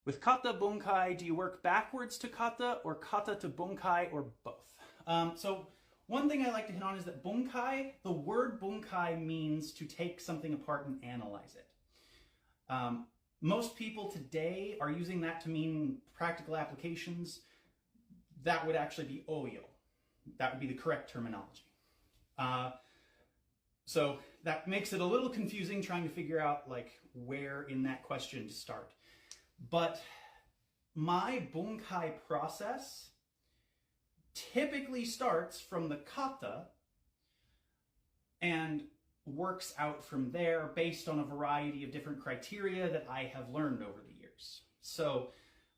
With kata bunkai, do you work backwards to kata or kata to bunkai or both? So one thing I like to hit on is that bunkai, the word bunkai means to take something apart and analyze it. Most people today are using that to mean practical applications. That would actually be oyo. That would be the correct terminology. So that makes it a little confusing trying to figure out like where in that question to start. But my bunkai process typically starts from the kata and works out from there based on a variety of different criteria that I have learned over the years. So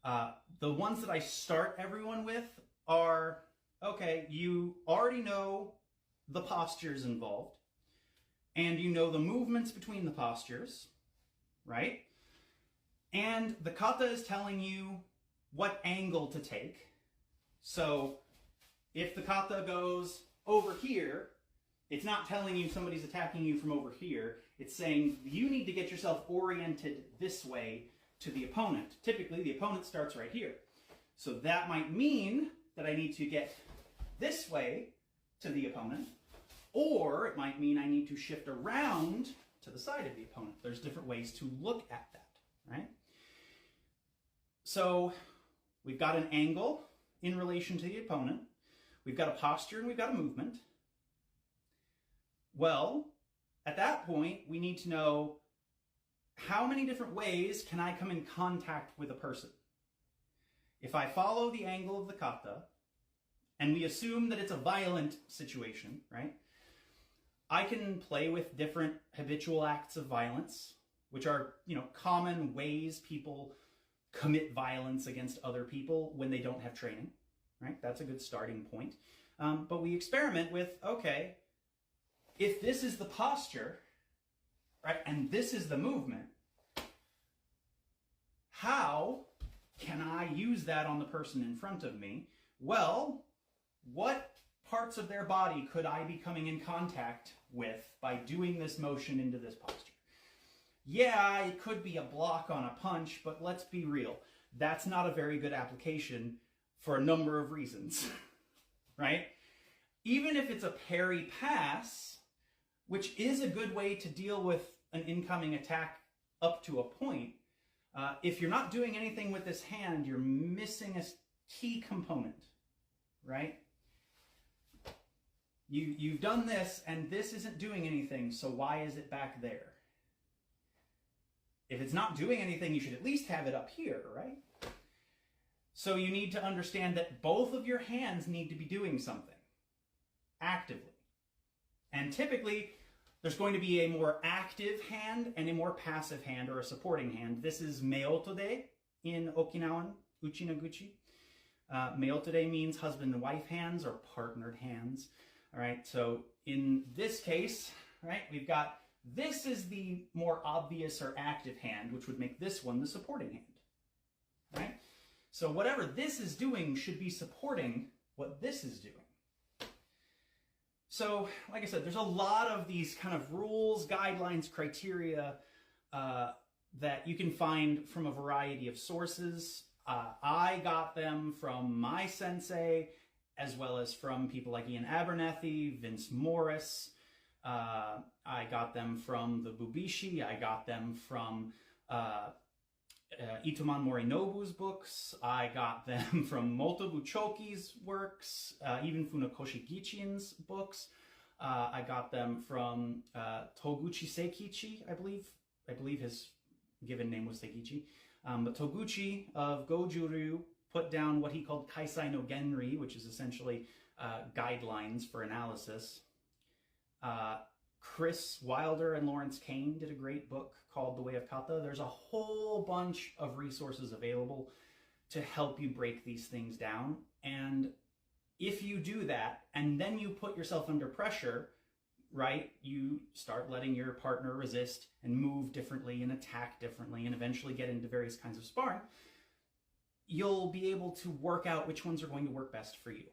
the ones that I start everyone with are, okay, you already know the postures involved, and you know the movements between the postures, right? And the kata is telling you what angle to take. So if the kata goes over here, it's not telling you somebody's attacking you from over here. It's saying you need to get yourself oriented this way to the opponent. Typically, the opponent starts right here. So that might mean that I need to get this way to the opponent, or it might mean I need to shift around to the side of the opponent. There's different ways to look at that, right? So we've got an angle in relation to the opponent. We've got a posture and we've got a movement. Well, at that point, we need to know how many different ways can I come in contact with a person. If I follow the angle of the kata, and we assume that it's a violent situation, right? I can play with different habitual acts of violence, which are, common ways people commit violence against other people when they don't have training, right? That's a good starting point. But we experiment with, okay, if this is the posture, right, and this is the movement, how can I use that on the person in front of me? Well, what parts of their body could I be coming in contact with by doing this motion into this posture? Yeah, it could be a block on a punch, but let's be real. That's not a very good application for a number of reasons, right? Even if it's a parry pass, which is a good way to deal with an incoming attack up to a point, if you're not doing anything with this hand, you're missing a key component, right? You've done this, and this isn't doing anything, so why is it back there? If it's not doing anything, you should at least have it up here, right? So you need to understand that both of your hands need to be doing something actively. And typically, there's going to be a more active hand and a more passive hand or a supporting hand. This is meotode in Okinawan, uchi no guchi. Meotode means husband and wife hands or partnered hands. All right, so in this case, right, we've got this is the more obvious or active hand, which would make this one the supporting hand, right? So whatever this is doing should be supporting what this is doing. So, like I said, there's a lot of these kind of rules, guidelines, criteria that you can find from a variety of sources. I got them from my sensei, as well as from people like Ian Abernethy, Vince Morris. I got them from the Bubishi. I got them from Itoman Morinobu's books. I got them from Motobu Choki's works, even Funakoshi Gichin's books. I got them from Toguchi Seikichi, I believe his given name was Seikichi. But Toguchi of Goju-ryu put down what he called Kaisai no Genri, which is essentially guidelines for analysis. Chris Wilder and Lawrence Kane did a great book called The Way of Kata. There's a whole bunch of resources available to help you break these things down. And if you do that, and then you put yourself under pressure, right, you start letting your partner resist and move differently and attack differently and eventually get into various kinds of sparring, you'll be able to work out which ones are going to work best for you.